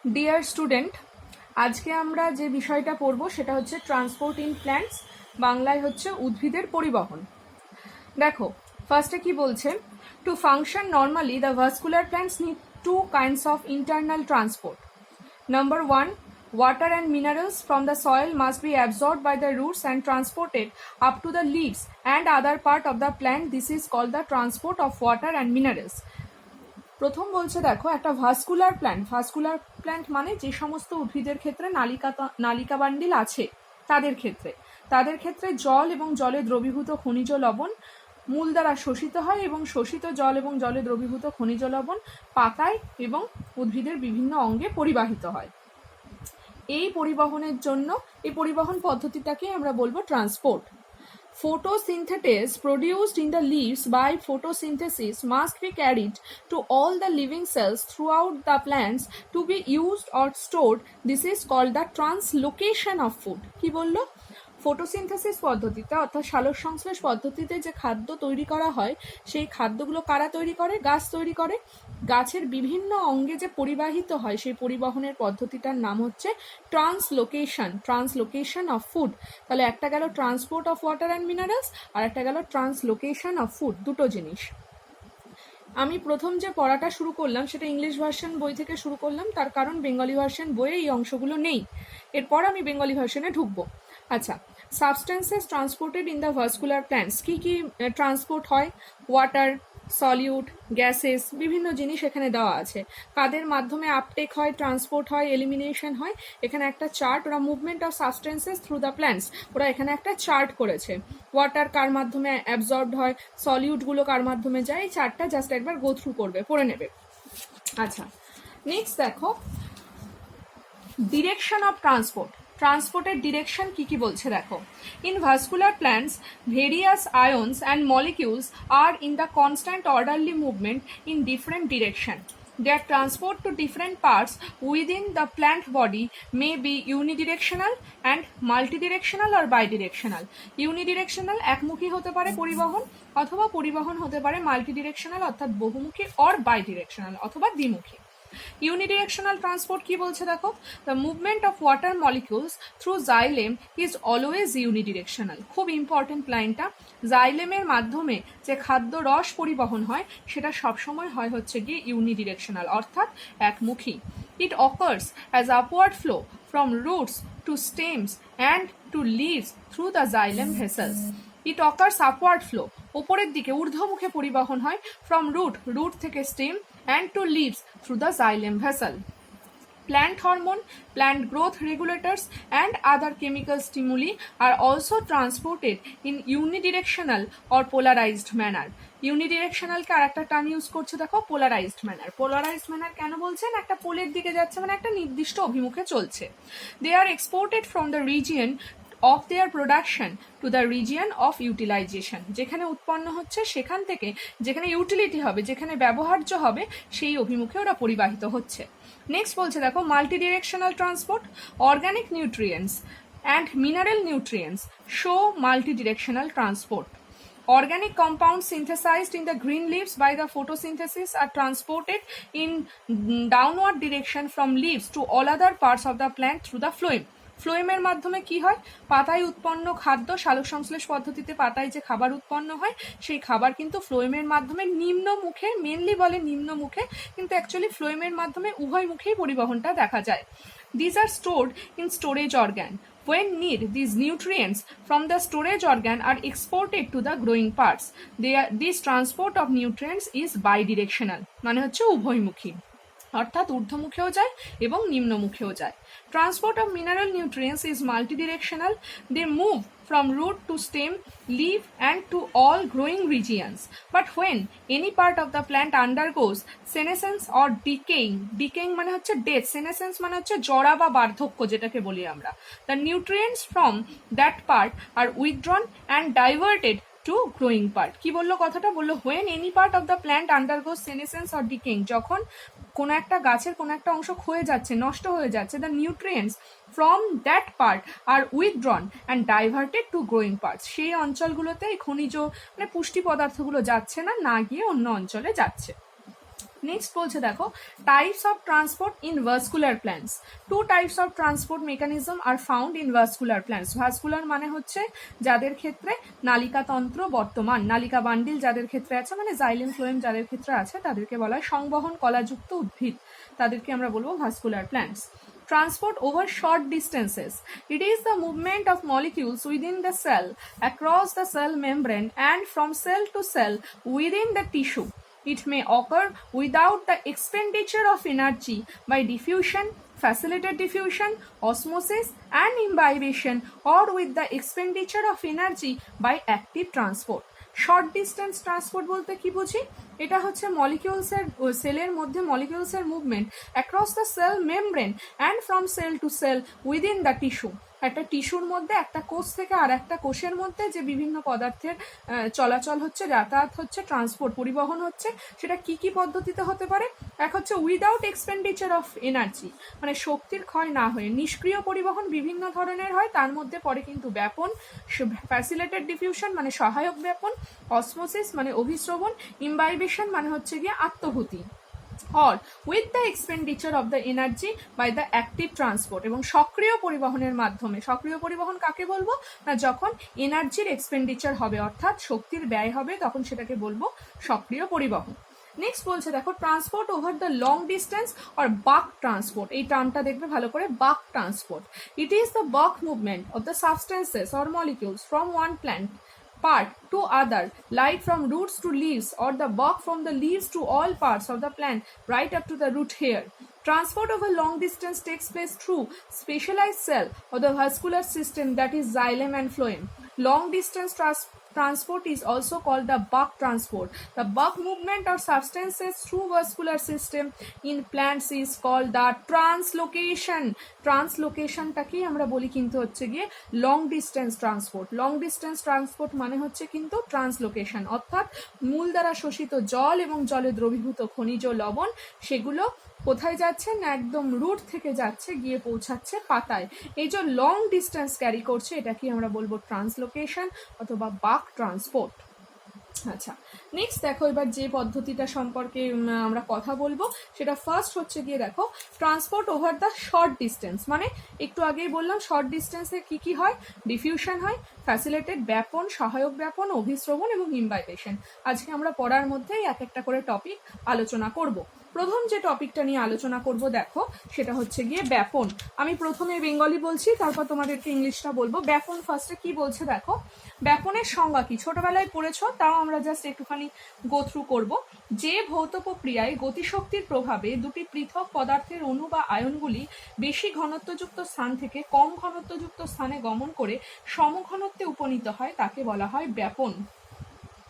Dear student, আজকে আমরা যে বিষয়টা পড়ব সেটা হচ্ছে ট্রান্সপোর্ট ইন প্ল্যান্টস, বাংলায় হচ্ছে উদ্ভিদের পরিবহন। দেখো ফার্স্টে কি বলছে, to function normally the vascular plants need two kinds of internal transport. Number 1, water and minerals from the soil must be absorbed by the roots and transported up to the leaves and other part of the plant. This is called the transport of water and minerals. প্রথম বলছে দেখো একটা vascular plant মানে যে সমস্ত উদ্ভিদের ক্ষেত্রে নালিকা bundle আছে তাদের ক্ষেত্রে জল এবং জলে দ্রবীভূত খনিজ লবণ মূল দ্বারা শোষিত হয় এবং শোষিত জল এবং জলে দ্রবীভূত খনিজ লবণ পাতায় এবং উদ্ভিদের বিভিন্ন অঙ্গে পরিবাহিত হয়। এই পরিবহন পদ্ধতিটাকে আমরা বলবো transport. Photosynthesis produced in the leaves by photosynthesis must be carried to all the living cells throughout the plants to be used or stored. This is called the translocation of food. কি বললো? Photosynthesis পদ্ধতিতে অর্থাৎ সালোক সংশ্লেষ পদ্ধতিতে যে খাদ্য তৈরি করা হয় সেই খাদ্যগুলো কারা তৈরি করে? গাছ তৈরি করে। গাছের বিভিন্ন অঙ্গে যে পরিবাহিত হয় সেই পরিবহনের পদ্ধতিটার নাম হচ্ছে ট্রান্সলোকেশন অফ ফুড। তাহলে একটা গেল transport of water and minerals, আর একটা গেল ট্রান্সলোকেশন অফ ফুড, দুটো জিনিস। আমি প্রথম যে পড়াটা শুরু করলাম সেটা ইংলিশ ভার্সন বই থেকে শুরু করলাম, তার কারণ বেঙ্গলি ভার্সন বইয়ে এই অংশগুলো নেই। এরপর আমি বেঙ্গলি ভার্সনে ঢুকবো। আচ্ছা, substances transported in the vascular plants, কি কি ট্রান্সপোর্ট হয়? ওয়াটার, সলিউট, গ্যাসেস, বিভিন্ন জিনিস এখানে দেওয়া আছে। কাদের মাধ্যমে আপটেক হয়, ট্রান্সপোর্ট হয়, এলিমিনেশন হয়? এখানে একটা চার্ট, ওরা movement of substances through the plants, ওরা এখানে একটা চার্ট করেছে। ওয়াটার কার মাধ্যমে অ্যাবজর্বড হয়, সলিউটগুলো কার মাধ্যমে যায়, এই চার্টটা জাস্ট একবার গো থ্রু করবে, পড়ে নেবে। আচ্ছা, নেক্সট দেখো ডিরেকশন অফ ট্রান্সপোর্টের ডিরেকশন কি কি বলছে দেখো। In vascular plants various ions and molecules are in the constant orderly movement in different direction. Their transport to different parts within the plant body may be unidirectional and multidirectional or bidirectional. Unidirectional একমুখী হতে পারে পরিবহন, অথবা পরিবহন হতে পারে মাল্টিডিরেকশনাল অর্থাৎ বহুমুখী, অর বাইডিরেকশনাল অথবা দ্বিমুখী। ইউনিডিরেকশনাল ট্রান্সপোর্ট কি বলছে দেখো, the movement of water molecules through xylem is always unidirectional. খুব ইম্পর্টেন্ট লাইনটা, জাইলেমের মাধ্যমে যে খাদ্য রস পরিবহন হয় সেটা সবসময় হয় হচ্ছে গিয়ে ইউনিডিরেকশনাল অর্থাৎ একমুখী। It occurs as upward flow from roots to stems and to leaves through the xylem vessels. It occurs upward flow, ওপরের দিকে ঊর্ধ্বমুখে পরিবহন হয়, ফ্রম রুট থেকে stem, and to leaves through the xylem vessel. Plant hormone, plant growth regulators and other chemical stimuli are also transported in unidirectional or polarized manner. Unidirectional কে আরেকটা term use করছে দেখো, polarised manner কেন বলছেন? একটা পোলের দিকে যাচ্ছে মানে একটা নির্দিষ্ট অভিমুখে চলছে। They are exported from the region of their production to the region of utilization. যেখানে উৎপন্ন হচ্ছে সেখান থেকে যেখানে ইউটিলিটি হবে, যেখানে ব্যবহার্য হবে, সেই অভিমুখে ওরা পরিবাহিত হচ্ছে। নেক্সট বলছে দেখো multidirectional transport. Organic nutrients and mineral nutrients show multidirectional transport. Organic compounds synthesized in the green leaves by the photosynthesis are transported in downward direction from leaves to all other parts of the plant through the phloem. ফ্লোয়েমের মাধ্যমে কি হয়? পাতায় উৎপন্ন খাদ্য, সালোক সংশ্লেষ পদ্ধতিতে পাতায় যে খাবার উৎপন্ন হয় সেই খাবার কিন্তু ফ্লোয়েমের মাধ্যমে নিম্নমুখে, মেনলি বলে নিম্নমুখে, কিন্তু অ্যাকচুয়ালি ফ্লোয়েমের মাধ্যমে উভয় মুখেই পরিবহনটা দেখা যায়। These are stored in storage organ. When need, these nutrients from the storage organ are exported to the growing parts. This transport of nutrients is bidirectional, মানে হচ্ছে উভয়মুখী, অর্থাৎ ঊর্ধ্বমুখেও যায় এবং নিম্নমুখেও যায়। Transport of mineral nutrients is multidirectional. They move from root to stem, leaf and to all growing regions. But when any part of the plant undergoes senescence or decaying মানে হচ্ছে death, senescence মানে হচ্ছে জরা বা বার্ধক্য যেটাকে বলি আমরা, the nutrients from that part are withdrawn and diverted to growing part. কি বললো কথাটা? বললো when any part of the plant undergoes senescence or decaying, যখন কোনো একটা গাছের কোনো একটা অংশ ক্ষয়ে যাচ্ছে, নষ্ট হয়ে যাচ্ছে, the nutrients from that part are withdrawn and diverted to growing parts. সেই অঞ্চলগুলোতে এই খনিজ মানে পুষ্টি পদার্থগুলো যাচ্ছে না, না গিয়ে অন্য অঞ্চলে যাচ্ছে। নেক্সট বলছে দেখো types of transport in vascular plants. Two types of transport mechanism are found in vascular plants. Vascular মানে হচ্ছে যাদের ক্ষেত্রে নালিকাতন্ত্র বর্তমান, নালিকা বান্ডিল যাদের ক্ষেত্রে আছে, মানে জাইলেম ফ্লোয়েম যাদের ক্ষেত্রে আছে, তাদেরকে বলা হয় সংবহন কলাযুক্ত উদ্ভিদ, তাদেরকে আমরা বলবো vascular plants. Transport over short distances. It is the movement of molecules within the cell, across the cell membrane, and from cell to cell within the tissue. It may occur without the expenditure of energy by diffusion, facilitated diffusion, osmosis, and imbibition, or with the expenditure of energy by active transport. Short distance transport বলতে কি বুঝি? এটা হচ্ছে মলিকিউলসের, সেলের মধ্যে মলিকিউলসের movement across the cell membrane and from cell to cell within the tissue. একটা টিস্যুর মধ্যে, একটা কোষ থেকে আর একটা কোষের মধ্যে যে বিভিন্ন পদার্থের চলাচল হচ্ছে, যাতায়াত হচ্ছে, ট্রান্সপোর্ট পরিবহন হচ্ছে, সেটা কি কি পদ্ধতিতে হতে পারে? এক হচ্ছে উইদাউট এক্সপেন্ডিচার অফ এনার্জি, মানে শক্তির ক্ষয় না হয়ে নিষ্ক্রিয় পরিবহন বিভিন্ন ধরনের হয়, তার মধ্যে পড়ে কিন্তু ব্যাপন, ফ্যাসিলিটেড ডিফিউশন মানে সহায়ক ব্যাপন, অসমোসিস মানে অভিস্রবণ, ইমবাইবেশন মানে হচ্ছে গিয়ে আত্মহুতি, or with the expenditure of the energy by the active transport। এবং সক্রিয় পরিবহনের মাধ্যমে, সক্রিয় পরিবহন কাকে বলবো না, যখন এনার্জির এক্সপেন্ডিচার হবে অর্থাৎ শক্তির ব্যয় হবে তখন সেটাকে বলবো সক্রিয় পরিবহন। নেক্সট বলছে দেখো transport over the long distance or বাক ট্রান্সপোর্ট। এই টার্মটা দেখবে ভালো করে, বাক ট্রান্সপোর্ট। ইট ইজ দ্য বাক movement of the substances or molecules from one plant part to other, like from roots to leaves, or the bark from the leaves to all parts of the plant right up to the root hair. Transport over long distance takes place through specialized cell or the vascular system, that is xylem and phloem. Long distance transport is also called the buck transport. The buck movement of substances through vascular system in plants is called the translocation. ট্রান্সলোকেশনটাকেই আমরা বলি কিন্তু হচ্ছে গিয়ে long distance transport. Long distance transport মানে হচ্ছে কিন্তু translocation, অর্থাৎ মূল দ্বারা শোষিত জল এবং জলে দ্রবীভূত খনিজ লবণ সেগুলো কোথায় যাচ্ছে না, একদম রুট থেকে যাচ্ছে গিয়ে পৌঁছাচ্ছে পাতায়। এই যে লং ডিস্টেন্স ক্যারি করছে এটাকে আমরা বলবো ট্রান্সলোকেশন অথবা বাক ট্রান্সপোর্ট। আচ্ছা, নেক্সট দেখো এবার যে পদ্ধতিটা সম্পর্কে আমরা কথা বলবো সেটা ফার্স্ট হচ্ছে গিয়ে দেখো transport over the short distance. মানে একটু আগেই বললাম শর্ট ডিস্টেন্সে কি কি হয়, ডিফিউশন হয়, ফ্যাসিলিটেড ব্যাপন, সহায়ক ব্যাপন, অভিস্রবণ এবং ইমবাইবেশন। আজকে আমরা পড়ার মধ্যেই এক একটা করে টপিক আলোচনা করব। প্রথম যে টপিকটা নিয়ে আলোচনা করব দেখো সেটা হচ্ছে গিয়ে ব্যাপন। আমি প্রথমে বেঙ্গলি বলছি, তারপর তোমাদেরকে ইংলিশটা বলবো। ব্যাপন ফার্স্টে কি বলছে দেখো, ব্যাপনের সংজ্ঞা কি ছোটবেলায় পড়েছো, তাও আমরা জাস্ট একটুখানি গো থ্রু করবো। যে ভৌত প্রক্রিয়ায় গতিশক্তির প্রভাবে দুটি পৃথক পদার্থের অণু বা আয়নগুলি বেশি ঘনত্বযুক্ত স্থান থেকে কম ঘনত্বযুক্ত স্থানে গমন করে সমঘনত্বে উপনীত হয় তাকে বলা হয় ব্যাপন।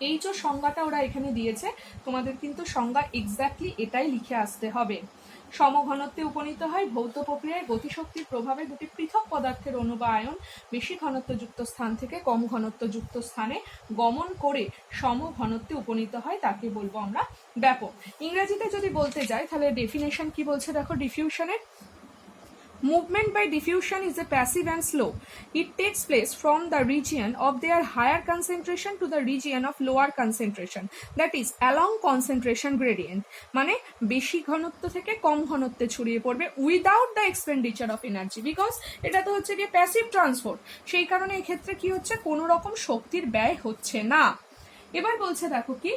এই যে সংজ্ঞাটা ওরা এখানে দিয়েছে তোমাদের কিন্তু সংজ্ঞা এক্স্যাক্টলি এটাই লিখে আসতে হবে। সমঘনত্বে উপনীত হয় ভৌত প্রক্রিয়ায় গতিশক্তির প্রভাবে দুটি পৃথক পদার্থের অণু বা আয়ন বেশি ঘনত্বযুক্ত স্থান থেকে কম ঘনত্বযুক্ত স্থানে গমন করে সমঘনত্বে উপনীত হয় তাকে বলবো আমরা ব্যাপন। ইংরেজিতে যদি বলতে যাই তাহলে ডেফিনেশন কি বলছে দেখো ডিফিউশনের, movement by diffusion is a passive and slow. It takes place from the region of their higher concentration to the region of lower concentration, that is along concentration gradient. মানে বেশি ঘনত্ব থেকে কম ঘনত্বে ছড়িয়ে পড়বে without the expenditure of energy, because এটা তো হচ্ছে গিয়ে প্যাসিভ ট্রান্সপোর্ট, সেই কারণে এই ক্ষেত্রে কি হচ্ছে কোনো রকম শক্তির ব্যয় হচ্ছে না। এবার বলছে দেখো কি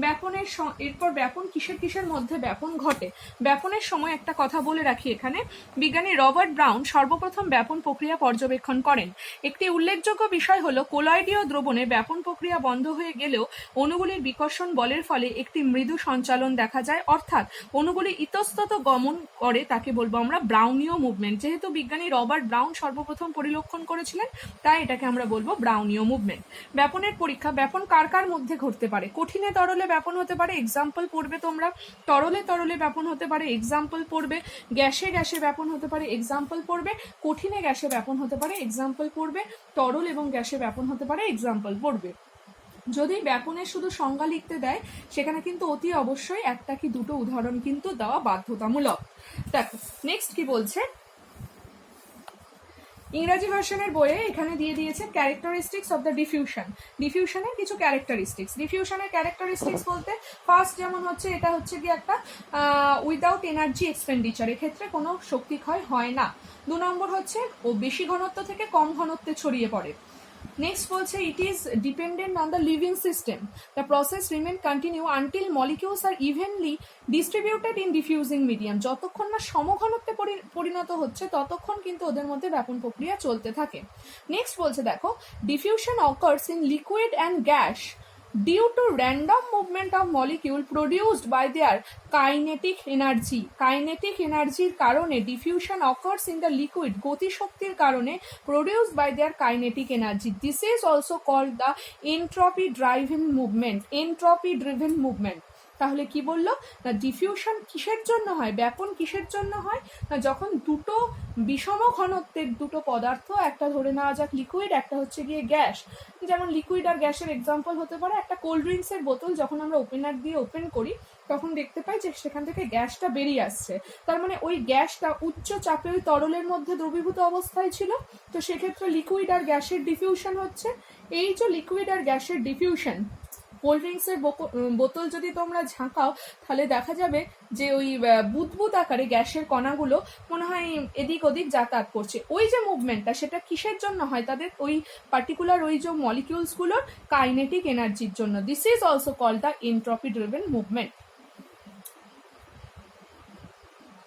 ব্যাপনের, এরপর ব্যাপন কিসের কিসের মধ্যে ব্যাপন ঘটে। ব্যাপনের সময় একটা কথা বলে রাখি এখানে, বিজ্ঞানী রবার্ট ব্রাউন সর্বপ্রথম ব্যাপন প্রক্রিয়া পর্যবেক্ষণ করেন। একটি উল্লেখযোগ্য বিষয় হলো কোলয়েডীয় দ্রবণে ব্যাপন প্রক্রিয়া বন্ধ হয়ে গেলেও অণুগুলির বিকর্ষণ বলের ফলে একটি মৃদু সঞ্চালন দেখা যায়, অর্থাৎ অণুগুলি ইতস্তত গমন করে, তাকে বলবো আমরা ব্রাউনীয় মুভমেন্ট। যেহেতু বিজ্ঞানী রবার্ট ব্রাউন সর্বপ্রথম পরিলক্ষণ করেছিলেন তাই এটাকে আমরা বলবো ব্রাউনীয় মুভমেন্ট। ব্যাপনের পরীক্ষা, ব্যাপন কার কার মধ্যে ঘটতে পারে, কঠিনে তরলে ব্যাপন হতে পারে, এক্সাম্পল পড়বে তোমরা, তরলে তরলে ব্যাপন হতে পারে, এক্সাম্পল পড়বে, গ্যাসে গ্যাসে ব্যাপন হতে পারে, এক্সাম্পল পড়বে, কঠিনে গ্যাসে ব্যাপন হতে পারে, এক্সাম্পল পড়বে, তরল এবং গ্যাসে ব্যাপন হতে পারে, এক্সাম্পল পড়বে। যদি ব্যাপনের শুধু সংজ্ঞা লিখতে দেয় সেখানে কিন্তু অতি অবশ্যই একটা কি দুটো উদাহরণ কিন্তু দেওয়া বাধ্যতামূলক। দেখো নেক্সট কি বলছে, ইংরাজি ভার্সনের বইয়ে এখানে দিয়ে দিয়েছে ক্যারেক্টারিস্টিক্স অফ দ্য ডিফিউশন। ডিফিউশনের কিছু ক্যারেক্টারিস্টিক্স। ডিফিউশনের ক্যারেক্টারিস্টিক্স বলতে ফার্স্ট যেমন হচ্ছে এটা হচ্ছে কি একটা উইদাউট এনার্জি এক্সপেন্ডিচার, এক্ষেত্রে কোনো শক্তি ক্ষয় হয় না। 2 নম্বর হচ্ছে ও বেশি ঘনত্ব থেকে কম ঘনত্বে ছড়িয়ে পড়ে। নেক্সট বলছে it is dependent on the living system, the process remain continue until molecules are evenly distributed in diffusing medium. যতক্ষণ না সমঘনত্বে পরিণত হচ্ছে ততক্ষণ কিন্তু ওদের মধ্যে ব্যাপন প্রক্রিয়া চলতে থাকে। নেক্সট বলছে দেখো diffusion occurs in liquid and gas due to random movement of molecule produced by their kinetic energy. Kinetic energy কারণে diffusion occurs in the liquid, গতিশক্তির কারণে produced by their kinetic energy. This is also called the entropy driven movement. Entropy driven movement. তাহলে কি বললো না diffusion কিসের জন্য হয়, ব্যাপন কিসের জন্য হয় না যখন দুটো বিষম ঘনত্বের দুটো পদার্থ, একটা ধরে নেওয়া যাক লিকুইড, একটা হচ্ছে গিয়ে গ্যাস। যেমন লিকুইড আর গ্যাসের এক্সাম্পল হতে পারে একটা কোল্ড ড্রিঙ্কসের বোতল যখন আমরা ওপেনার দিয়ে ওপেন করি তখন দেখতে পাই যে সেখান থেকে গ্যাসটা বেরিয়ে আসছে, তার মানে ওই গ্যাসটা উচ্চ চাপে ওই তরলের মধ্যে দ্রবীভূত অবস্থায় ছিল। তো সেক্ষেত্রে লিকুইড আর গ্যাসের ডিফিউশন হচ্ছে। এই যে লিকুইড আর গ্যাসের ডিফিউশন, কোল্ড ড্রিঙ্কসের বোতল যদি তোমরা ঝাঁকাও তাহলে দেখা যাবে যে ওই বুদবুদ আকারে গ্যাসের কণাগুলো মনে হয় এদিক ওদিক যাতায়াত করছে। ওই যে মুভমেন্টটা সেটা কিসের জন্য হয়, তাদের ওই পার্টিকুলার ওই যে মলিকিউলসগুলোর কাইনেটিক এনার্জির জন্য। This is also called the entropy driven movement.